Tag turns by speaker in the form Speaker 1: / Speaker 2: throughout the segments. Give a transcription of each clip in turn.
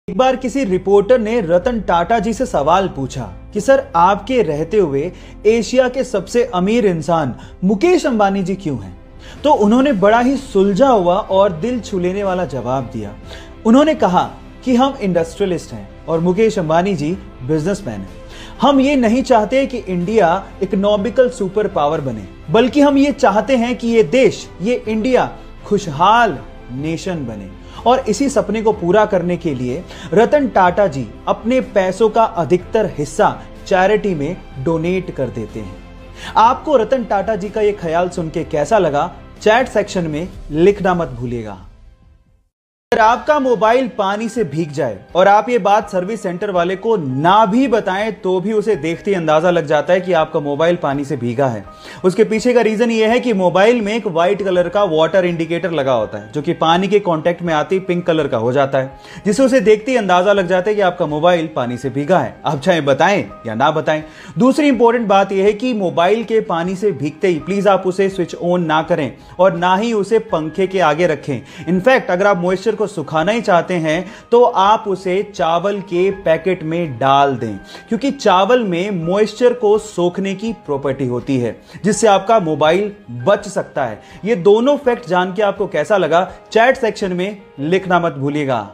Speaker 1: एक बार किसी रिपोर्टर ने रतन टाटा जी से सवाल पूछा कि सर आपके रहते हुए एशिया के सबसे अमीर इंसान मुकेश अंबानी जी क्यों हैं? तो उन्होंने बड़ा ही सुलझा हुआ और दिल छू लेने वाला जवाब दिया। उन्होंने कहा कि हम इंडस्ट्रियलिस्ट हैं और मुकेश अंबानी जी बिजनेसमैन हैं। हम ये नहीं चाहते कि इंडिया इकोनॉमिकल सुपर पावर बने, बल्कि हम ये चाहते हैं कि ये देश, ये इंडिया खुशहाल नेशन बने। और इसी सपने को पूरा करने के लिए रतन टाटा जी अपने पैसों का अधिकतर हिस्सा चैरिटी में डोनेट कर देते हैं। आपको रतन टाटा जी का यह ख्याल सुन के कैसा लगा, चैट सेक्शन में लिखना मत भूलिएगा। अगर आपका मोबाइल पानी से भीग जाए और आप ये बात सर्विस सेंटर वाले को ना भी बताएं तो भी उसे देखते ही अंदाजा लग जाता है कि आपका मोबाइल पानी से भीगा है। उसके पीछे का रीजन ये है कि मोबाइल में एक व्हाइट कलर का वाटर इंडिकेटर लगा होता है, जो कि पानी के कांटेक्ट में आते ही पिंक कलर का हो जाता है, जिससे उसे देखते ही अंदाजा लग जाता है कि आपका मोबाइल पानी से भीगा है। आप चाहे बताएं या ना बताएं। दूसरी इंपॉर्टेंट बात यह है कि मोबाइल के पानी से भीगते ही प्लीज आप उसे स्विच ऑन ना करें और ना ही उसे पंखे के आगे रखें। इनफैक्ट अगर आप मॉइस्चर को सुखाना ही चाहते हैं तो आप उसे चावल के पैकेट में डाल दें, क्योंकि चावल में मॉइस्चर को सोखने की प्रॉपर्टी होती है, जिससे आपका मोबाइल बच सकता है। ये दोनों फैक्ट जान के आपको कैसा लगा, चैट सेक्शन में लिखना मत भूलिएगा।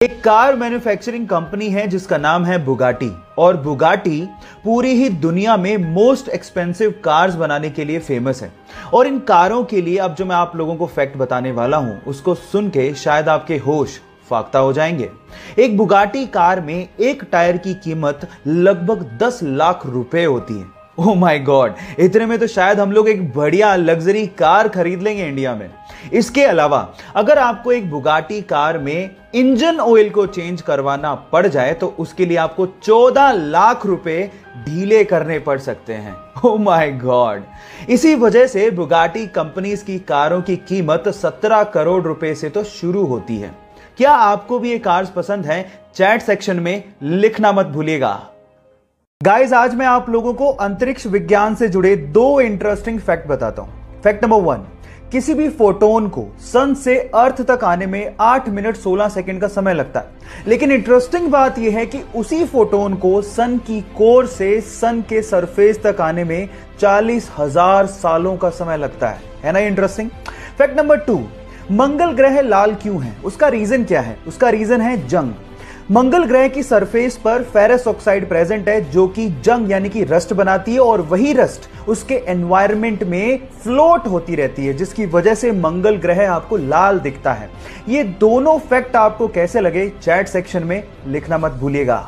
Speaker 1: एक कार मैन्युफैक्चरिंग कंपनी है जिसका नाम है बुगाटी, और बुगाटी पूरी ही दुनिया में मोस्ट एक्सपेंसिव कार्स बनाने के लिए फेमस है। और इन कारों के लिए अब जो मैं आप लोगों को फैक्ट बताने वाला हूं, उसको सुन के शायद आपके होश फाख्ता हो जाएंगे। एक बुगाटी कार में एक टायर की कीमत लगभग 10 लाख रुपए होती है। ओह माय गॉड, इतने में तो शायद हम लोग एक बढ़िया लग्जरी कार खरीद लेंगे इंडिया में। इसके अलावा अगर आपको एक बुगाटी कार में इंजन ऑयल को चेंज करवाना पड़ जाए तो उसके लिए आपको 14 लाख रुपए ढीले करने पड़ सकते हैं। Oh my God. इसी वजह से बुगाटी कंपनीज की कारों की कीमत 17 करोड़ रुपए से तो शुरू होती है। क्या आपको भी ये कार्स पसंद है? चैट सेक्शन में लिखना मत भूलिएगा। गाइस, आज मैं आप लोगों को अंतरिक्ष विज्ञान से जुड़े 2 इंटरेस्टिंग फैक्ट बताता हूं। फैक्ट नंबर 1, किसी भी फोटोन को सन से अर्थ तक आने में 8 मिनट 16 सेकंड का समय लगता है। लेकिन इंटरेस्टिंग बात यह है कि उसी फोटोन को सन की कोर से सन के सरफेस तक आने में 40,000 सालों का समय लगता है ना इंटरेस्टिंग। फैक्ट नंबर 2, मंगल ग्रह लाल क्यों है? उसका रीजन क्या है? उसका रीजन है जंग। मंगल ग्रह की सरफेस पर फेरस ऑक्साइड प्रेजेंट है, जो कि जंग यानी कि रस्ट बनाती है, और वही रस्ट उसके एनवायरनमेंट में फ्लोट होती रहती है, जिसकी वजह से मंगल ग्रह आपको लाल दिखता है। ये दोनों फैक्ट आपको कैसे लगे, चैट सेक्शन में लिखना मत भूलिएगा।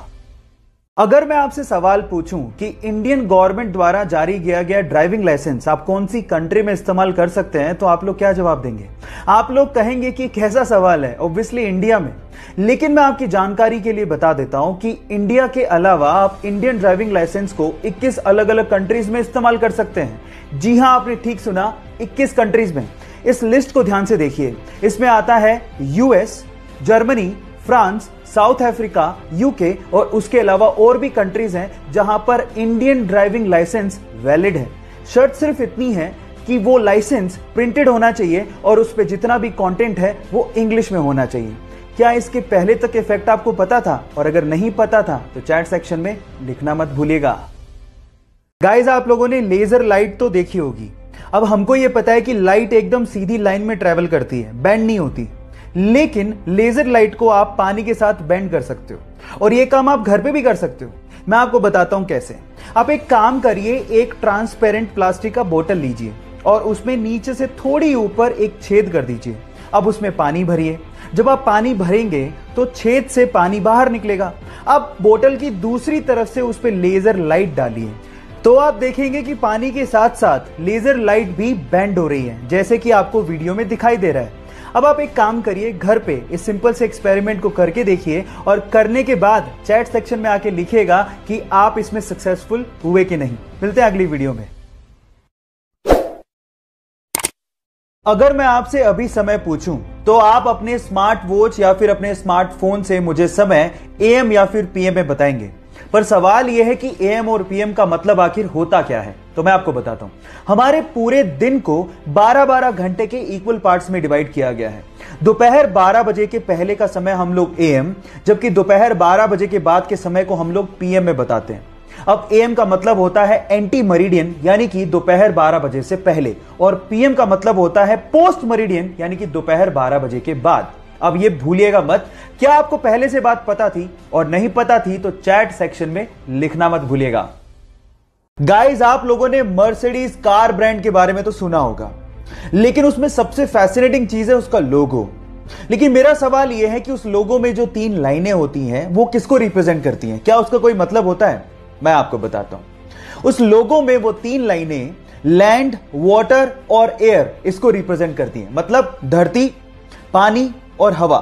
Speaker 1: अगर मैं आपसे सवाल पूछूं कि इंडियन गवर्नमेंट द्वारा जारी किया गया ड्राइविंग लाइसेंस आप कौन सी कंट्री में इस्तेमाल कर सकते हैं, तो आप लोग क्या जवाब देंगे? आप लोग कहेंगे कि कैसा सवाल है, ऑब्वियसली इंडिया में। लेकिन मैं आपकी जानकारी के लिए बता देता हूं कि इंडिया के अलावा आप इंडियन ड्राइविंग लाइसेंस को 21 अलग अलग कंट्रीज में इस्तेमाल कर सकते हैं। जी हां, आपने ठीक सुना, 21 कंट्रीज में। इस लिस्ट को ध्यान से देखिए। इसमें आता है US, Germany, France, south Africa, UK, और उसके अलावा और भी कंट्रीज हैं जहां पर इंडियन ड्राइविंग लाइसेंस वैलिड है। शर्त सिर्फ इतनी है कि वो लाइसेंस प्रिंटेड होना चाहिए और उस पे जितना भी कंटेंट है वो इंग्लिश में होना चाहिए। क्या इसके पहले तक के फैक्ट आपको पता था? और अगर नहीं पता था तो चैट सेक्शन में लिखना मत भूलिएगा। गाइस, आप लोगों ने लेजर लाइट तो देखी होगी। अब हमको ये पता है कि लाइट एकदम सीधी लाइन में ट्रेवल करती है, बेंड नहीं होती। लेकिन लेजर लाइट को आप पानी के साथ बेंड कर सकते हो, और ये काम आप घर पे भी कर सकते हो। मैं आपको बताता हूं कैसे। आप एक काम करिए, एक ट्रांसपेरेंट प्लास्टिक का बोतल लीजिए और उसमें नीचे से थोड़ी ऊपर एक छेद कर दीजिए। अब उसमें पानी भरिए। जब आप पानी भरेंगे तो छेद से पानी बाहर निकलेगा। अब बोतल की दूसरी तरफ से उस पर लेजर लाइट डालिए, तो आप देखेंगे कि पानी के साथ साथ लेजर लाइट भी बेंड हो रही है, जैसे कि आपको वीडियो में दिखाई दे रहा है। अब आप एक काम करिए, घर पे इस सिंपल से एक्सपेरिमेंट को करके देखिए, और करने के बाद चैट सेक्शन में आके लिखिएगा कि आप इसमें सक्सेसफुल हुए कि नहीं। मिलते हैं अगली वीडियो में। अगर मैं आपसे अभी समय पूछूं तो आप अपने स्मार्ट वॉच या फिर अपने स्मार्टफोन से मुझे समय AM या फिर PM में बताएंगे। पर सवाल यह है कि एएम और पीएम का मतलब आखिर होता क्या है। तो मैं आपको बताता हूं। हमारे पूरे दिन को 12-12 घंटे के इक्वल पार्ट्स में डिवाइड किया गया है। दोपहर 12 बजे के पहले का समय हम लोग एएम, जबकि दोपहर 12 बजे के बाद के समय को हम लोग पीएम में बताते हैं। अब एएम का मतलब होता है एंटी मरीडियन, यानी कि दोपहर 12 बजे से पहले, और पीएम का मतलब होता है पोस्ट मरीडियन, यानी कि दोपहर 12 बजे के बाद। अब ये भूलिएगा मत। क्या आपको पहले से बात पता थी? और नहीं पता थी तो चैट सेक्शन में लिखना मत भूलिएगा। गाइस, आप लोगों ने मर्सिडीज कार ब्रांड के बारे में तो सुना होगा, लेकिन उसमें सबसे फैसिनेटिंग चीज है उसका लोगो। लेकिन मेरा सवाल यह है कि उस लोगो में जो 3 लाइनें होती हैं वो किसको रिप्रेजेंट करती हैं? क्या उसका कोई मतलब होता है? मैं आपको बताता हूं। उस लोगो में वो 3 लाइनें लैंड, वाटर और एयर इसको रिप्रेजेंट करती हैं, मतलब धरती, पानी और हवा।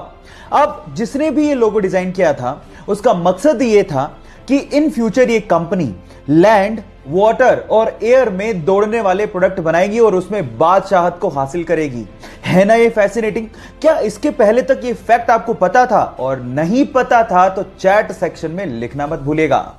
Speaker 1: अब जिसने भी ये लोगो डिजाइन किया था उसका मकसद ये था कि इन फ्यूचर ये कंपनी लैंड, वाटर और एयर में दौड़ने वाले प्रोडक्ट बनाएगी और उसमें बादशाहत को हासिल करेगी। है ना ये फैसिनेटिंग? क्या इसके पहले तक ये फैक्ट आपको पता था? और नहीं पता था तो चैट सेक्शन में लिखना मत भूलिएगा।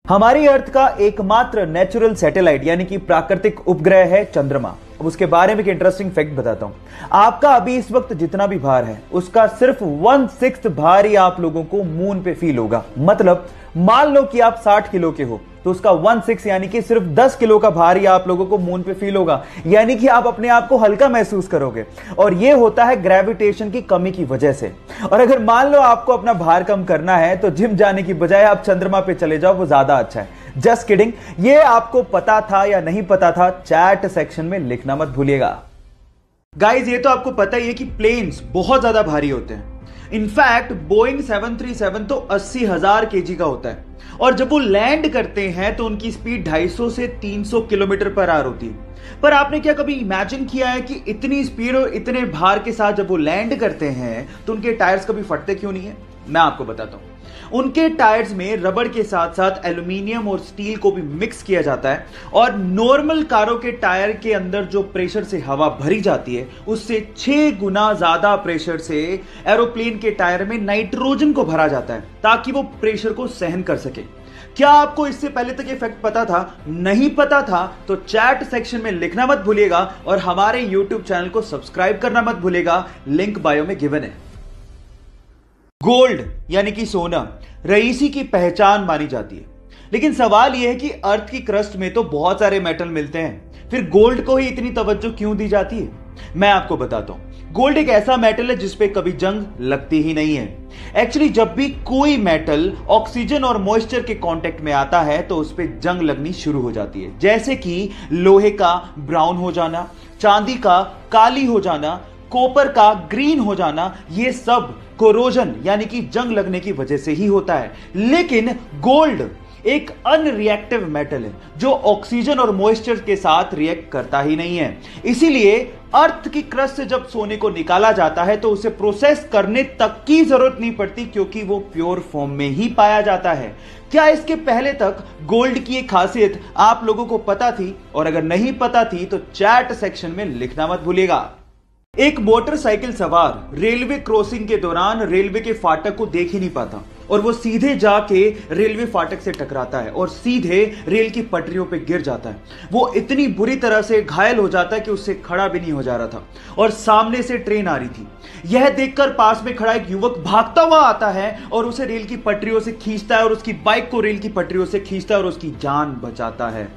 Speaker 1: हमारी अर्थ का एकमात्र नेचुरल सैटेलाइट यानी कि प्राकृतिक उपग्रह है चंद्रमा। अब उसके बारे में एक इंटरेस्टिंग फैक्ट बताता हूं। आपका अभी इस वक्त जितना भी भार है उसका सिर्फ 1/6 भार ही आप लोगों को मून पे फील होगा। मतलब मान लो कि आप 60 किलो के हो तो उसका 1/6 यानी कि सिर्फ 10 किलो का भार ही आप लोगों को मून पे फील होगा, यानी कि आप अपने आप को हल्का महसूस करोगे। और यह होता है ग्रेविटेशन की कमी की वजह से। और अगर मान लो आपको अपना भार कम करना है तो जिम जाने की बजाय आप चंद्रमा पे चले जाओ, वो ज्यादा अच्छा है। Just kidding. ये आपको पता था या नहीं पता था? चैट सेक्शन में लिखना मत भूलिएगा। गाइस, ये तो आपको पता ही है कि प्लेन्स बहुत ज्यादा भारी होते हैं। इनफैक्ट बोइंग 737 तो 80,000 केजी का होता है, और जब वो लैंड करते हैं तो उनकी स्पीड 250 से 300 किलोमीटर पर आवर होती है। पर आपने क्या कभी इमेजिन किया है कि इतनी स्पीड और इतने भार के साथ जब वो लैंड करते हैं तो उनके टायर्स कभी फटते क्यों नहीं है? मैं आपको बताता हूं। उनके टायर्स में रबड़ के साथ साथ एल्यूमिनियम और स्टील को भी मिक्स किया जाता है, और नॉर्मल कारों के टायर के अंदर जो प्रेशर से हवा भरी जाती है उससे 6 गुना ज्यादा प्रेशर से एरोप्लेन के टायर में नाइट्रोजन को भरा जाता है ताकि वो प्रेशर को सहन कर सके। क्या आपको इससे पहले तक ये फैक्ट पता था? नहीं पता था तो चैट सेक्शन में लिखना मत भूलिएगा, और हमारे यूट्यूब चैनल को सब्सक्राइब करना मत भूलिएगा, लिंक बायो में गिवन है। गोल्ड यानी कि सोना रईसी की पहचान मानी जाती है, लेकिन सवाल यह है कि अर्थ की क्रस्ट में तो बहुत सारे मेटल मिलते हैं, फिर गोल्ड को ही इतनी तवज्जो क्यों दी जाती है? मैं आपको बताता हूं। गोल्ड एक ऐसा मेटल है जिसपे कभी जंग लगती ही नहीं है। एक्चुअली जब भी कोई मेटल ऑक्सीजन और मॉइस्चर के कांटेक्ट में आता है तो उस पे जंग लगनी शुरू हो जाती है, जैसे कि लोहे का ब्राउन हो जाना, चांदी का काली हो जाना, कॉपर का ग्रीन हो जाना। ये सब कोरोजन यानी कि जंग लगने की वजह से ही होता है। लेकिन गोल्ड एक अनरिएक्टिव मेटल है जो ऑक्सीजन और मॉइस्चर के साथ रिएक्ट करता ही नहीं है। इसीलिए अर्थ की क्रस्ट से जब सोने को निकाला जाता है तो उसे प्रोसेस करने तक की जरूरत नहीं पड़ती, क्योंकि वो प्योर फॉर्म में ही पाया जाता है। क्या इसके पहले तक गोल्ड की एक खासियत आप लोगों को पता थी? और अगर नहीं पता थी तो चैट सेक्शन में लिखना मत भूलिएगा। एक मोटरसाइकिल सवार रेलवे क्रॉसिंग के दौरान रेलवे के फाटक को देख ही नहीं पाता, और वो सीधे जाके रेलवे फाटक से टकराता है और सीधे रेल की पटरियों पे गिर जाता है। वो इतनी बुरी तरह से घायल हो जाता है कि उससे खड़ा भी नहीं हो जा रहा था, और सामने से ट्रेन आ रही थी। यह देखकर पास में खड़ा एक युवक भागता हुआ आता है और उसे रेल की पटरियों से खींचता है, और उसकी बाइक को रेल की पटरियों से खींचता है और उसकी जान बचाता है।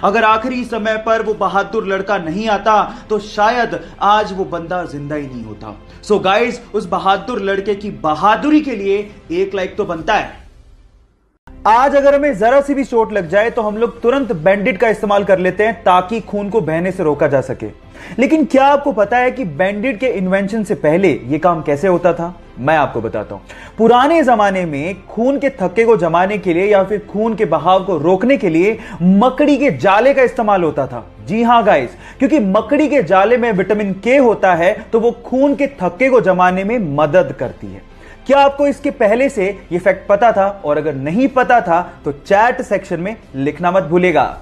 Speaker 1: अगर आखिरी समय पर वो बहादुर लड़का नहीं आता तो शायद आज वो बंदा जिंदा ही नहीं होता। सो गाइस, उस बहादुर लड़के की बहादुरी के लिए 1 लाइक तो बनता है। आज अगर हमें जरा सी भी चोट लग जाए तो हम लोग तुरंत बैंडेड का इस्तेमाल कर लेते हैं ताकि खून को बहने से रोका जा सके। लेकिन क्या आपको पता है कि बैंडेड के इन्वेंशन से पहले यह काम कैसे होता था? मैं आपको बताता हूं। पुराने जमाने में खून के थक्के को जमाने के लिए या फिर खून के बहाव को रोकने के लिए मकड़ी के जाले का इस्तेमाल होता था। जी हां गाइस, क्योंकि मकड़ी के जाले में विटामिन के होता है तो वो खून के थक्के को जमाने में मदद करती है। क्या आपको इसके पहले से यह फैक्ट पता था? और अगर नहीं पता था तो चैट सेक्शन में लिखना मत भूलिएगा।